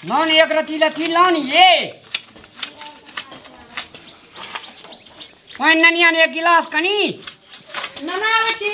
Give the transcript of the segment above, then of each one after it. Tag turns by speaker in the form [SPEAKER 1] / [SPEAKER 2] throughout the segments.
[SPEAKER 1] Noun एक रती लती loan ये पानी ननिया ने एक गिलास कनी
[SPEAKER 2] नना आवे छी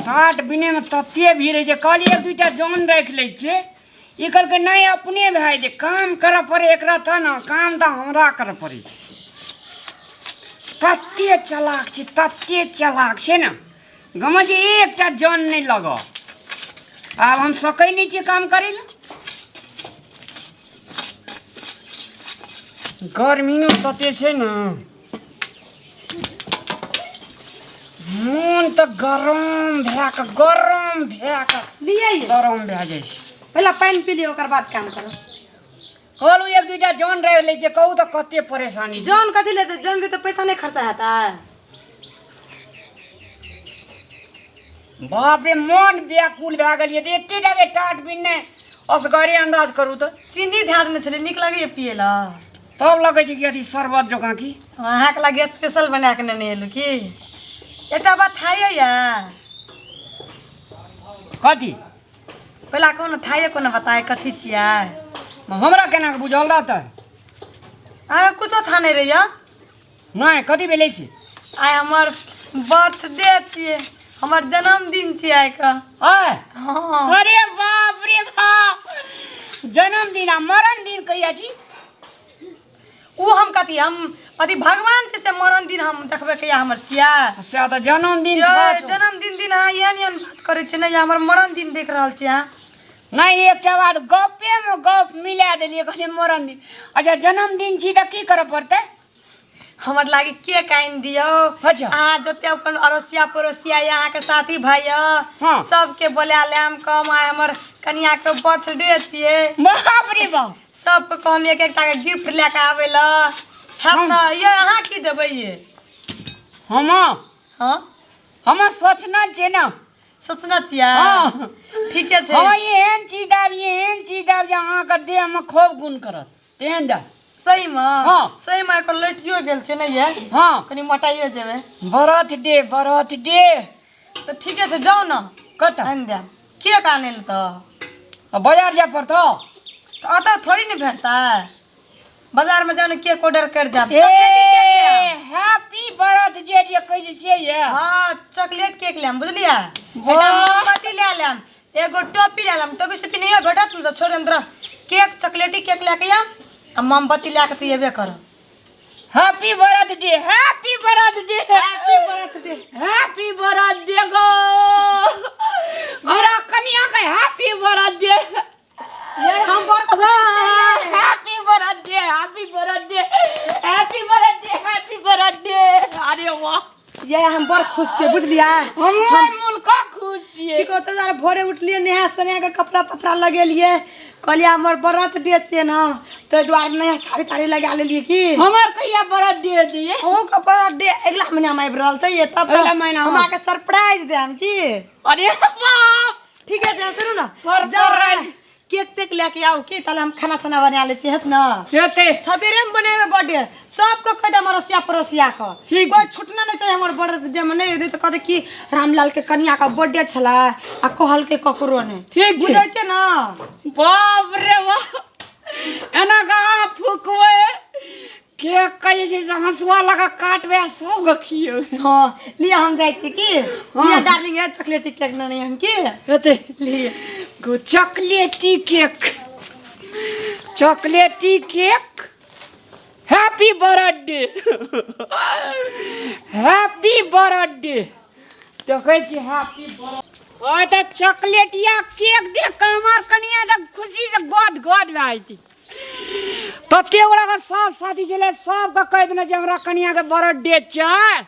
[SPEAKER 1] काट बिने में तत्ते भी रहे जे काली एक दुटा जान रख ले छे ई कल के नहीं अपने भाई दे काम कर पड़े एकरा त ना काम त हमरा कर पड़े तत्ते चलाक छे ना गम जे एकटा जान नहीं लगा अब हम सकै नहीं छे काम करे ला गर्मी में तते छे ना मन त गरम भैक
[SPEAKER 2] लियै
[SPEAKER 1] गरम भै जाय छे
[SPEAKER 2] पहला पानी पी लियो ओकर बाद काम करो
[SPEAKER 1] कहलू एक दुटा जान रह ले जे कहू त कते परेशानी छे।
[SPEAKER 2] जान कथी लेते जान के तो पैसा नहीं खर्चा होता है
[SPEAKER 1] बाप रे मन व्याकुल भै गेलिए एते जगह टाट बिन्ने असगरे अंदाज करू त
[SPEAKER 2] चीनी ध्यान में चले निक लगे पिए ला
[SPEAKER 1] तब लगे छे कि अथी शरबत जोका की
[SPEAKER 2] अहाँ के लगे स्पेशल बना के नहीं एलु की एटा बात थाये या
[SPEAKER 1] कथी
[SPEAKER 2] पहला कोनो थाये कोनो बताए कथी छिया
[SPEAKER 1] हमरा केना के बुझल रहत
[SPEAKER 2] आ कुछो था नहीं रे या
[SPEAKER 1] नहीं कथी भेलै छे
[SPEAKER 2] आय हमर बर्थडे छिए हमर जन्मदिन छिए आय का
[SPEAKER 1] आय
[SPEAKER 2] हां
[SPEAKER 1] अरे बाप रे बाप जन्मदिन आ मरण दिन कहिया छी
[SPEAKER 2] उ हम कथी हम अथी भगवान से मरण दिन हम देखबे कहिया हमर छिया
[SPEAKER 1] से त जन्मदिन
[SPEAKER 2] जन्मदिन दिन हाँ यान बात करे छे नहीं हमर मरण दिन देख रहल छिया
[SPEAKER 1] नहीं एकटा बात गपे में गप मिला देलिए कहले मरण दिन अच्छा जन्मदिन छी त की करे पड़ते
[SPEAKER 2] हमर लागी केक आइन दियो
[SPEAKER 1] अच्छा
[SPEAKER 2] आ जते अपन अड़ोसिया पड़ोसिया यहाँ के साथी भाई
[SPEAKER 1] हाँ।
[SPEAKER 2] सबके बोला लेम कम आय हमर कन्या के बर्थडे छिए
[SPEAKER 1] बाप रे बाप
[SPEAKER 2] सबके कहम एक एकटा के गिफ्ट लेके आवे ला हम ना ये अहाँ की देबै ये
[SPEAKER 1] हम
[SPEAKER 2] हां
[SPEAKER 1] हम सोचना छे ना
[SPEAKER 2] सोचना छिया
[SPEAKER 1] हाँ।
[SPEAKER 2] ठीक है छे
[SPEAKER 1] हां एहन चीज दाब जे अहाँ के देह में खूब गुण करत तेहन दा
[SPEAKER 2] सही में
[SPEAKER 1] हाँ।
[SPEAKER 2] सही में को लटियो गेल छे नहीं है
[SPEAKER 1] हां
[SPEAKER 2] कनी मोटाइयो जेबे
[SPEAKER 1] बर्थडे
[SPEAKER 2] तो ठीक है जाओ ना
[SPEAKER 1] कत
[SPEAKER 2] आन दे केक आने ल तो
[SPEAKER 1] बाजार जा पड़तो
[SPEAKER 2] अत थोड़ी नहीं भेटता है बाजार में जाने केक ऑर्डर कर दे
[SPEAKER 1] हैप्पी बर्थडे जे कह से ये
[SPEAKER 2] हां चॉकलेट केक लेम बुझलिया
[SPEAKER 1] वाह।
[SPEAKER 2] एटा मोमबत्ती ले लेम एगो टोपी ले लेम टोपी से नहीं भेटत न छोड़ अंदर केक चॉकलेटी केक लेके आ मोमबत्ती लेके तो येबे कर
[SPEAKER 1] हैप्पी बर्थडे गो मेरा कन्या का हैप्पी बर्थडे
[SPEAKER 2] ये हम बर
[SPEAKER 1] हैप्पी बर्थडे अरे वाह
[SPEAKER 2] ये हम बर खुश से बुझलिया
[SPEAKER 1] हम मुल्क खुश छिए
[SPEAKER 2] ठीक होते जरा भोरे उठलिए नहा सने के कपड़ा लगेलिए कहलिए हमर बर्थडे छे ना तो द्वार नया साड़ी ताड़ी लगा लेलिए की
[SPEAKER 1] हमर कहिया बर्थडे दिए
[SPEAKER 2] ओ का बर्थडे अगला महीना में आबि रहल छै ये तब
[SPEAKER 1] अगला महीना
[SPEAKER 2] हमरा के सरप्राइज देम की
[SPEAKER 1] अरे बाप
[SPEAKER 2] ठीक है सुनो ना
[SPEAKER 1] सरप्राइज
[SPEAKER 2] केक तेक लेके आओ की ताले हम खाना साना बना लेते हैं ना
[SPEAKER 1] हेते
[SPEAKER 2] सवेरे में बनेबे बर्थडे सबको कह दे हमर पड़ोसिया का
[SPEAKER 1] ठीक।
[SPEAKER 2] कोई छूटना नहीं चाहिए हमर बर्थडे में नहीं दे तो कहते कि रामलाल के कन्या का बर्थडे छला आ कहल के ककरो ने
[SPEAKER 1] ठीक
[SPEAKER 2] बुझै छै ना
[SPEAKER 1] बाप रे बाप एना गाँव फुकवे केक कहे छै से हंसुआ लगा काटबे सब खियो
[SPEAKER 2] हां लिया हम जाय छी की लिया डार्लिंग है चॉकलेटी केक नहीं हम की
[SPEAKER 1] हेते
[SPEAKER 2] लिए
[SPEAKER 1] गो चॉकलेटी केक हैप्पी बर्थडे देखे छी हैप्पी बर्थडे ओए त चॉकलेटिया केक देख के हमर कनिया त खुशी से गोद भाईती तते ओरा का सब साथी चले सब का कह देना जे हमरा कनिया के बर्थडे छै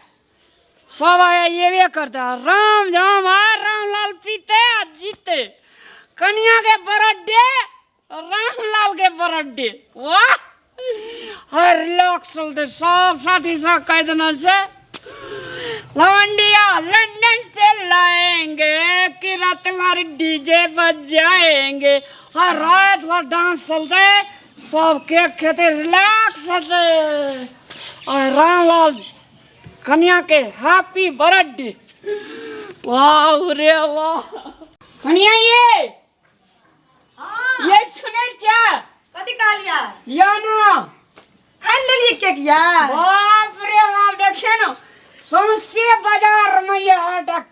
[SPEAKER 1] सब आया येवे करता राम राम आ रामलाल पीते आ जीते कनिया के बर्थडे रामलाल के बर्थडे वाह हर लोग चलते सब साथी सब कह देना से लवंडिया लंदन से लाएंगे कि रात भर डीजे बजाएंगे हर रात भर डांस चलते सब केक खेते रिलैक्स होते और रामलाल कन्या के हैप्पी बर्थडे वाह रे वाह कन्या ये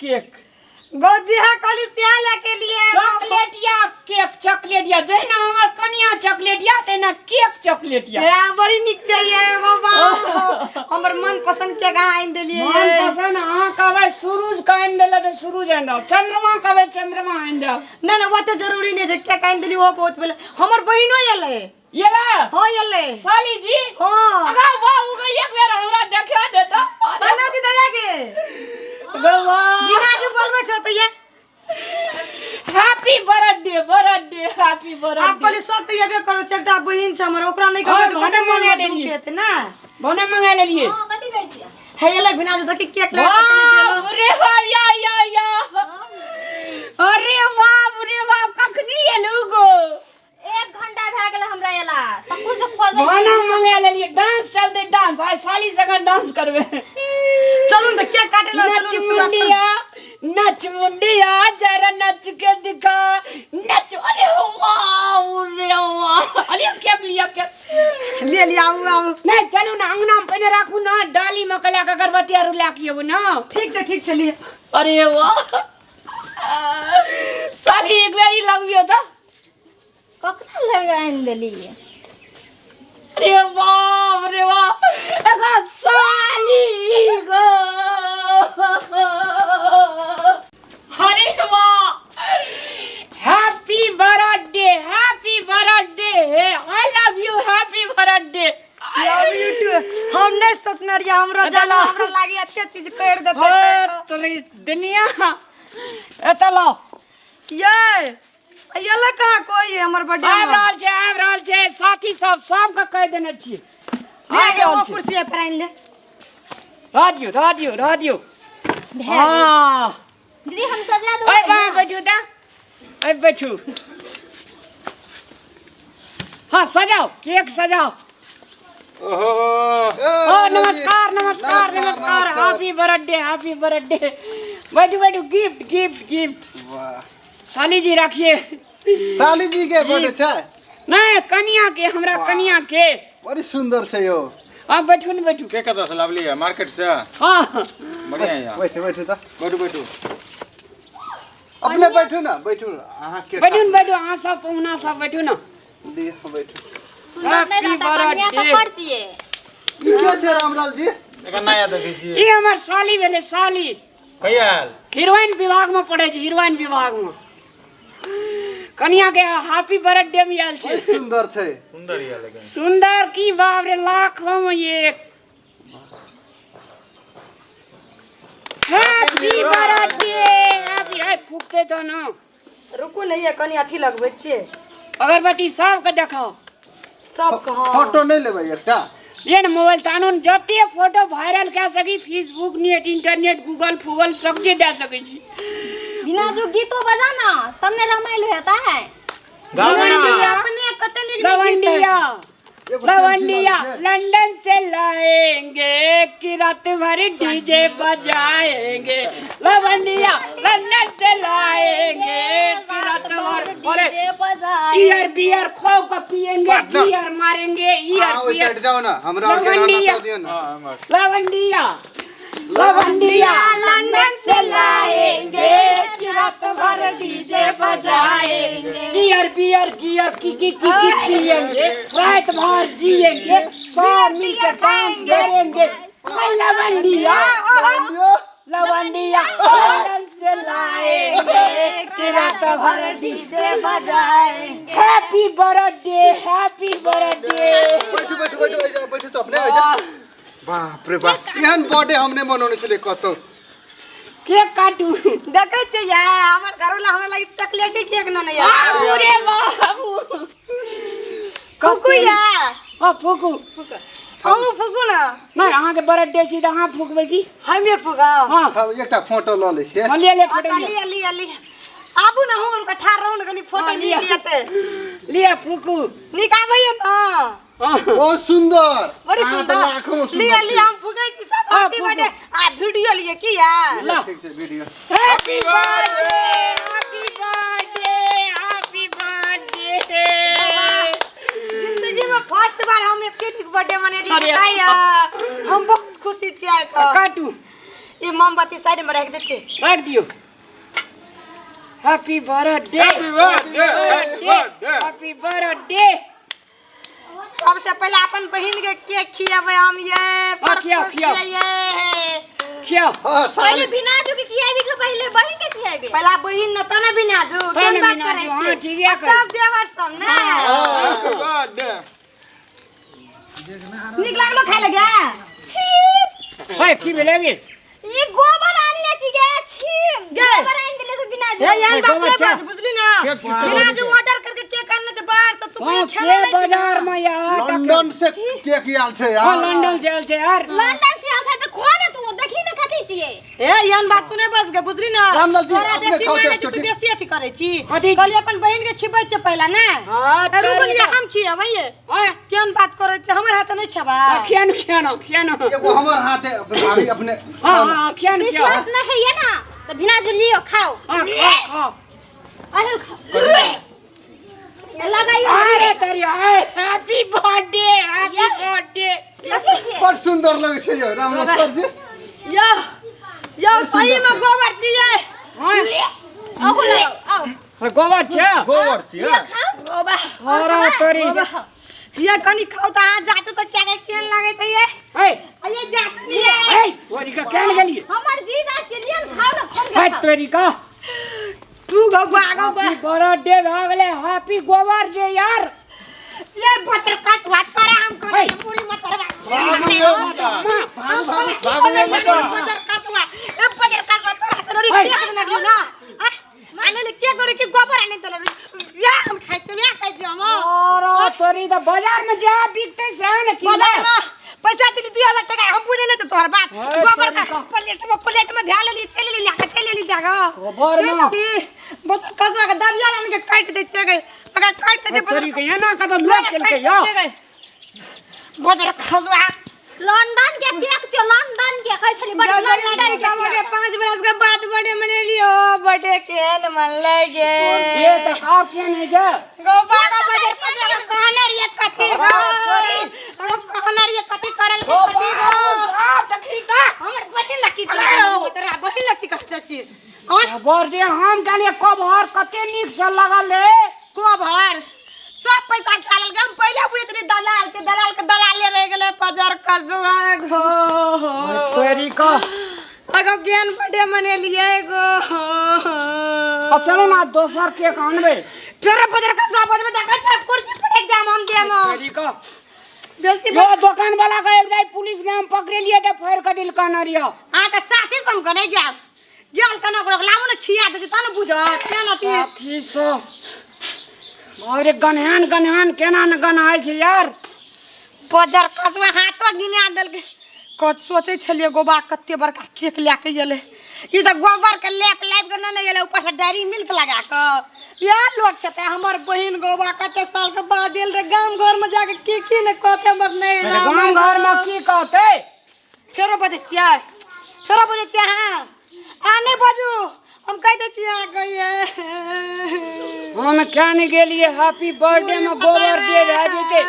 [SPEAKER 1] केक
[SPEAKER 2] गोजिया कलिसिया के लिए
[SPEAKER 1] चॉकलेटिया केक चॉकलेटिया जैना हमर कनिया चॉकलेटिया तेना केक चॉकलेटिया
[SPEAKER 2] या बड़ी निक चाहिए बाबा हमर मन पसंद के गा आइन देलिए
[SPEAKER 1] मन पसंद हां कहबै सूरज का आइन देला त सूरज आइन दो चंद्रमा कहबै चंद्रमा आइन दो
[SPEAKER 2] ना ना वो तो जरूरी नहीं है के आइन देली वो बहुत पहले हमर बहिनो येले
[SPEAKER 1] येला
[SPEAKER 2] हो येले
[SPEAKER 1] साली जी
[SPEAKER 2] हां
[SPEAKER 1] अगा वाह उगा एक बेर हमरा देखा देता
[SPEAKER 2] बना दी दया के
[SPEAKER 1] गवा
[SPEAKER 2] बिना के बोलबे छ त ये
[SPEAKER 1] happy birthday birthday happy birthday
[SPEAKER 2] आप पहले सब तो येबे करो एकटा बहिन छ हमर ओकरा नहीं कहबे तो कते मंगा देलिए त ना
[SPEAKER 1] बने मंगा लेलिए
[SPEAKER 2] हां कथि कहै छी हे येले बिना जो देखि केक ला के
[SPEAKER 1] अरे वाह या अरे वाह कखनी एलु गो
[SPEAKER 3] 1 घंटा भए गेल हमरा एला त कुछ से खोज
[SPEAKER 1] बने मंगा लेलिए डांस चलते डांस आइ साली संग डांस करबे
[SPEAKER 2] चलू त केक काटे लो चलू
[SPEAKER 1] नच मुंडिया जरा नच के दिखा नच अरे वाह अरे क्या
[SPEAKER 2] ले ले आऊ
[SPEAKER 1] नहीं चलू ना अंगना में पहले राखू ना डाली में कला के अगरबत्ती आरु लाकी हो ना
[SPEAKER 2] ठीक से लिए
[SPEAKER 1] अरे वाह साली एक बारी लगियो था
[SPEAKER 3] कखना लगाइन देली
[SPEAKER 1] अरे वाह एगो साली गो अरे वाह happy birthday I love you happy birthday
[SPEAKER 2] love you too हम नहीं सोचना रिया हमरा जाना हमरा लागी अच्छे चीज कर देते
[SPEAKER 1] तोरी दुनिया एतलो
[SPEAKER 2] ये ला कहां कोई हमर बर्थडे में
[SPEAKER 1] आब रहल छै साथी सब के कह देने छी
[SPEAKER 2] ले वो कुर्सी पर आइन ले
[SPEAKER 1] राडियो हां
[SPEAKER 3] दीदी हम सजा दो
[SPEAKER 1] ओए बैठू दा ओए बैठू हां सजाओ केक सजाओ ओहो नमस्कार हैप्पी बर्थडे बैठू गिफ्ट
[SPEAKER 4] वाह
[SPEAKER 1] साली जी रखिए
[SPEAKER 4] साली जी के बर्थडे छै
[SPEAKER 1] नहीं कनिया के हमरा कनिया के
[SPEAKER 4] बड़ी सुंदर छै यो
[SPEAKER 1] अब बैठू
[SPEAKER 5] के कतऽ से लावली है मार्केट से
[SPEAKER 1] हां
[SPEAKER 5] बढ़िया है यार
[SPEAKER 4] बैठू त
[SPEAKER 5] बैठू
[SPEAKER 4] अपने बैठू ना बैठू अहाँ के
[SPEAKER 1] बैठू अहाँ सब पहुना सब बैठू ना
[SPEAKER 4] बैठू
[SPEAKER 3] सुंदर नहीं रहता कन्या का पर्ची है
[SPEAKER 4] ई के छै रामलाल जी
[SPEAKER 5] एकर नया देखै छी
[SPEAKER 1] ई हमर साली भेले साली
[SPEAKER 5] कहिया आयल
[SPEAKER 1] हीरोइन विभाग में पढ़े छै हीरोइन विभाग में कन्या के हैप्पी बर्थडे में आयल छै
[SPEAKER 4] बड़ी सुंदर छै
[SPEAKER 5] सुंदर ही है लेकिन
[SPEAKER 1] सुंदर की बाप रे लाखों में एक हैप्पी बर्थडे हैप्पी हाय फूकते तो ना
[SPEAKER 2] रुकू नहीं है कनी अथी लगबै छिए
[SPEAKER 1] अगरबत्ती सबके देखाओ
[SPEAKER 2] सब कहां
[SPEAKER 4] फोटो नहीं लेबै एकटा
[SPEAKER 1] ये न मोबाइल तानो जते फोटो वायरल कर सकी फेसबुक नेट इंटरनेट गूगल फूगल सब के दे सकै छी
[SPEAKER 3] बिना जो गीतो बजाना तुमने रमाइल होता है
[SPEAKER 1] लवंडिया
[SPEAKER 2] अपने कते निक
[SPEAKER 1] लवंडिया लंदन से लाएंगे कि रात भर डीजे बजाएंगे लवंडिया लंदन से लाएंगे कि रात भर
[SPEAKER 3] डीजे बजाए
[SPEAKER 1] ईयर बियर खो का पिएंगे बियर मारेंगे ईयर
[SPEAKER 4] हां ओइ
[SPEAKER 1] बियर
[SPEAKER 4] साइड जाओ ना हमरा और के गाना चल दियो ना
[SPEAKER 1] लवंडिया लंदन से लाएंगे कि रात भर डीजे बजाएंगे ईयर बियर गियर की पिएंगे रात भर जिएंगे सब मिलकर डांस करेंगे लवंडिया लंदन से लाएंगे कि रात भर डीजे बजाएंगे हैप्पी बर्थडे
[SPEAKER 4] बैठू तो अपने बाप रे बाप एहन बर्थडे हमने मनौने छले कतो
[SPEAKER 1] केक काटू
[SPEAKER 2] देखे छै या हमर घरवाला हमरा लागि चॉकलेट केक न या
[SPEAKER 1] अरे बाबू
[SPEAKER 2] फुकू या
[SPEAKER 1] फुकू
[SPEAKER 2] फुकू ना
[SPEAKER 1] नहीं अहाँ के बर्थडे छी त अहाँ फुकबै की
[SPEAKER 2] हमे फुका
[SPEAKER 1] हां
[SPEAKER 4] अब एकटा फोटो ल लै छियै
[SPEAKER 1] ले फोटो
[SPEAKER 2] अली आबू ना हम उनका ठार रहू ना कनी फोटो लियाते
[SPEAKER 1] ले फुकू
[SPEAKER 2] निकालबै त
[SPEAKER 4] बहुत सुंदर
[SPEAKER 2] बड़ी
[SPEAKER 4] अहाँ
[SPEAKER 2] सुंदर
[SPEAKER 4] तो लाखों में
[SPEAKER 2] लिया
[SPEAKER 4] सुंदर
[SPEAKER 2] हम फुकै छी सब हैप्पी बर्थडे आ वीडियो लिए की या
[SPEAKER 1] ला।
[SPEAKER 4] ठीक छै वीडियो
[SPEAKER 1] हैप्पी बर्थडे
[SPEAKER 2] जिंदगी में फर्स्ट बार हम एते निक बर्थडे मनेली
[SPEAKER 1] अरे
[SPEAKER 2] बताया हम बहुत खुशी छी आइ का
[SPEAKER 1] काटू
[SPEAKER 2] ये मोमबत्ती साइड में रख दे छे
[SPEAKER 1] रख दियो। Happy birthday,
[SPEAKER 5] happy birthday, happy birthday.
[SPEAKER 1] Happy birthday.
[SPEAKER 2] सबसे पहले अपन बहन के केक खियावे हम ये
[SPEAKER 1] खियाओ, खियाओ।
[SPEAKER 2] ये
[SPEAKER 4] हां
[SPEAKER 3] पहले
[SPEAKER 4] साले
[SPEAKER 3] बिना जो के खियाबी के पहले बहन के खियाबी।
[SPEAKER 2] पहला बहन न तना बिना जो केन बात
[SPEAKER 1] बिना
[SPEAKER 2] करे
[SPEAKER 1] जो,
[SPEAKER 2] छे
[SPEAKER 1] हाँ, ठीक है कर।
[SPEAKER 2] सब देवर सब ना
[SPEAKER 5] हैप्पी बर्थडे।
[SPEAKER 2] निक लागलो खाए लगे छी
[SPEAKER 1] हाय की भेलेगे?
[SPEAKER 3] ये गोबर आन ले छी गे छी।
[SPEAKER 2] गे।
[SPEAKER 3] गोबर आन दिले से बिना जो।
[SPEAKER 2] ए यार बात
[SPEAKER 1] गोबर
[SPEAKER 2] नहीं
[SPEAKER 1] क्या?
[SPEAKER 2] बात बुझली ना
[SPEAKER 5] केक की तरह
[SPEAKER 2] बिना जो ऑर्डर करके केक करने से बाहर से तू कोई खेले
[SPEAKER 1] सौंसे बाजार में यार
[SPEAKER 4] लंदन से केक आयल छै
[SPEAKER 1] हाँ,
[SPEAKER 4] यार
[SPEAKER 1] लंदन से आयल छै यार।
[SPEAKER 3] लंदन से आछे त खो ने तू देखी न कथि छिए।
[SPEAKER 2] ए यान बात तू नहीं बस के बुझली ना
[SPEAKER 4] रामलाल जी,
[SPEAKER 2] तोरा
[SPEAKER 4] अपने
[SPEAKER 2] बेसी
[SPEAKER 4] खाओ
[SPEAKER 2] माने
[SPEAKER 4] केक
[SPEAKER 2] तू
[SPEAKER 4] छोटी।
[SPEAKER 2] बेसी अथी करे छी
[SPEAKER 1] कथी?
[SPEAKER 2] कहली अपन बहन के खिबै छे पहला ना
[SPEAKER 1] हाँ,
[SPEAKER 2] ए रुको
[SPEAKER 1] तोरी
[SPEAKER 2] लिया
[SPEAKER 1] का-
[SPEAKER 2] हम खियाबै ये
[SPEAKER 1] हाँ,
[SPEAKER 2] केन बात करे छे हमर हाथ नहीं छबा
[SPEAKER 1] खियानो।
[SPEAKER 4] एगो हमर हाथे भाभी अपने
[SPEAKER 1] हाँ, खियानो।
[SPEAKER 3] विश्वास न है ये ना त बिना जो लियो खाओ।
[SPEAKER 1] हाँ।
[SPEAKER 3] आयो खाओ। लगाइयो।
[SPEAKER 1] अरे तेरी हैप्पी बर्थडे, हैप्पी बर्थडे।
[SPEAKER 4] बड़ सुंदर लगे छै यो रामलाल सर जी
[SPEAKER 2] यो सही में गोबर चाहिए
[SPEAKER 1] हाँ,
[SPEAKER 3] आओ लगाओ आओ।
[SPEAKER 1] गोबर छै।
[SPEAKER 5] गोबर छियै।
[SPEAKER 3] खाओ।
[SPEAKER 2] गोबर
[SPEAKER 1] अरे तेरी
[SPEAKER 2] ये कनी खाओ त आ जातो त क्या के केन लागे त ये
[SPEAKER 1] ए
[SPEAKER 2] ये जात नहीं है
[SPEAKER 1] ओरी का केन गेलिए?
[SPEAKER 3] हमर जीजा चिड़ियन खाओ न खोल
[SPEAKER 1] हाय
[SPEAKER 3] के खाओ।
[SPEAKER 1] तेरी का
[SPEAKER 2] तू गो बागो बा
[SPEAKER 1] हैप्पी बर्थडे भऽ गेलै, हैप्पी गोबर डे यार।
[SPEAKER 2] ये बटर का स्वाद करे हम करे
[SPEAKER 1] हाय।
[SPEAKER 2] पूरी मत
[SPEAKER 5] भागो
[SPEAKER 2] बटर का स्वाद ए बटर का स्वाद तोरा तोरी
[SPEAKER 1] हाय।
[SPEAKER 2] केक देना दियो ना आने ले केक करे कि गोबर आने तोरा या हम खाइ छ या खाइ छ हम
[SPEAKER 1] अरे तेरी तो बाजार में जा बिकते से न की
[SPEAKER 2] बाजार में पैसा दी 2000 टका हम बुझे नहीं तोहर बात
[SPEAKER 1] हाय,
[SPEAKER 2] गोबर
[SPEAKER 1] तोरी
[SPEAKER 2] का प्लेट में ध्यान ले चले ले जागा
[SPEAKER 1] गोबर में।
[SPEAKER 2] बटर का स्वाद के दबिया लान के काट दे छै गए अगर काट दे
[SPEAKER 1] तेरी के एना कदम लोग केलकै या।
[SPEAKER 2] बटर का स्वाद
[SPEAKER 3] लंदन के केक छ लंदन के कहै छली बड़ लंदन के केक।
[SPEAKER 2] 5 बरस के बाद बर्थडे मनेलियो बर्थडे केन मन लगे
[SPEAKER 1] ये तो आप के नहीं जा।
[SPEAKER 2] गोबा का बजर कहनर ये कथि हो कहनर ये कथि करल के कथि हो
[SPEAKER 1] तखरीता
[SPEAKER 2] हमर बच्चे लकी कर तोरा बहिन लकी कर चाची और
[SPEAKER 1] बर्थडे हम जाने कब और कते नीक से लगल है।
[SPEAKER 2] को भर सब पैसा खाल गम पहले बुझे तनी दलाल ले रह गेले बाजार का जुआ गो
[SPEAKER 1] तेरी का
[SPEAKER 2] अगो ज्ञान बर्थडे मनेलिए गो
[SPEAKER 1] अब चलो ना दोसर केक आनबे।
[SPEAKER 2] फिर बाजार का जुआ बजबे जाके कुर्सी पर एग्जाम हम देम
[SPEAKER 1] तेरी का
[SPEAKER 2] बेसी
[SPEAKER 1] यो दुकान वाला का एक जाई पुलिस ने हम पकड़े लिए तो फायर कर दिल कनरिया।
[SPEAKER 2] आ के साथी सम करे गेल कनो को लामो न खिया दे त न बुझ केन अथी
[SPEAKER 1] साथी सो अरे गनहान केना न गनहाय छै यार।
[SPEAKER 2] बाजार का जुआ हाथो गिना देल के कत सोचे छलिए गोबा कत्ते बड़का केक लेके गेले ई त गोबर के लेप के न गेले ऊपर से डायरी मिल्क लगा के यार लोग छते हमर बहिन गोबा कते साल के बाद देल रे गांव घर में जाके की न कहते हमर नहीं
[SPEAKER 1] गांव घर में की कहते?
[SPEAKER 2] फेरो बजे छिया हां आने बाजू हम कह दे छिया गए
[SPEAKER 1] हम क्या नहीं गेलिए हैप्पी बर्थडे में गोबर दे रह जेते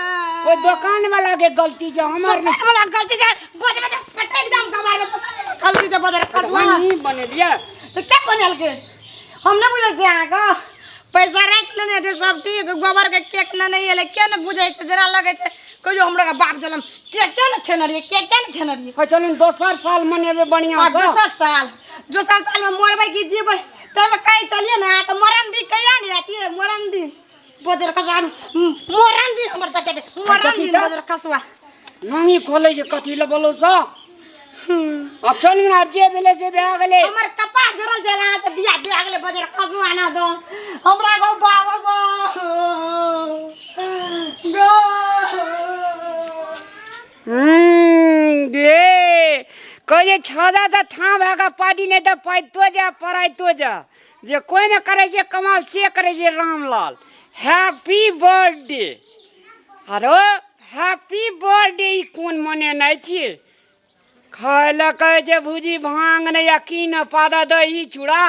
[SPEAKER 1] कोई दुकान वाला के गलती जो हमार में
[SPEAKER 2] वाला गलती से बजे फटे एकदम कबार में गलती से बदर कसवा
[SPEAKER 1] नहीं बने दिया।
[SPEAKER 2] तो क्या बनल के हम न बुझे जे आगा पैसा रख लेने दे सब ठीक गोबर के केक न नहीं एले के न बुझे से जरा लगे छे कहियो हमरा का बाप जलम के न छनरिए के न छनरिए
[SPEAKER 1] है चलो दोसर साल मनेबे बढ़िया से।
[SPEAKER 2] दोसर साल में मरबै की जीबै तब कहीं चलिए ना तो मरन दी कहिया नहीं आती है मरन दी बदर कसवा मरन दी हमर तक मरन दी बदर कसवा
[SPEAKER 1] नानी खोले जे कथि ल बोलो सा। अब चल ना अब जे भेले से भे गेले
[SPEAKER 2] हमर कपार धरल जला से बियाह भे गेले बदर कसवा ना दो हमरा गो बाबा गो
[SPEAKER 1] दे कहे छदा त ठा भागा पाडी ने त पाइतो जा पराइतो जा जे कोई न करे जे कमाल से करे जे रामलाल। हैप्पी बर्थडे अरे हैप्पी बर्थडे ई कोन मने नहीं छी खाय ल कहे जे भुजी भांग ने या की न पादा दही चूड़ा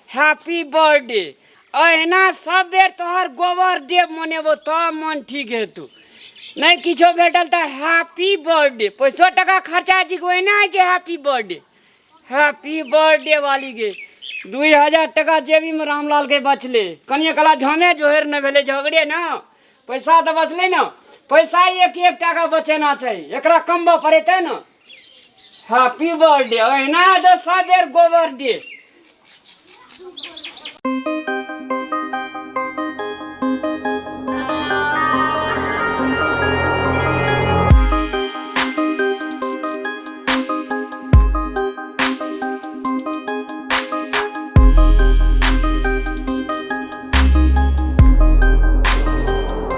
[SPEAKER 1] हैप्पी बर्थडे अहिना सब बेर तोहर गोबर देव मनेबो तो मन ठीक है तू नहीं किछो भेटल तो हैप्पी बर्थडे 500 टका खर्चा जी कोई ना जे हैप्पी बर्थडे हैप्पी बर्थडे वाली गे 2000 टका जेबी में रामलाल के बचले कनिए कला झमे जोहर न भेले झगड़े ना पैसा तो बचले ना पैसा एक एक टका बचेना चाहिए एकरा कमबो पड़ेते ना हैप्पी बर्थडे अहिना दो सबेर गोबर दे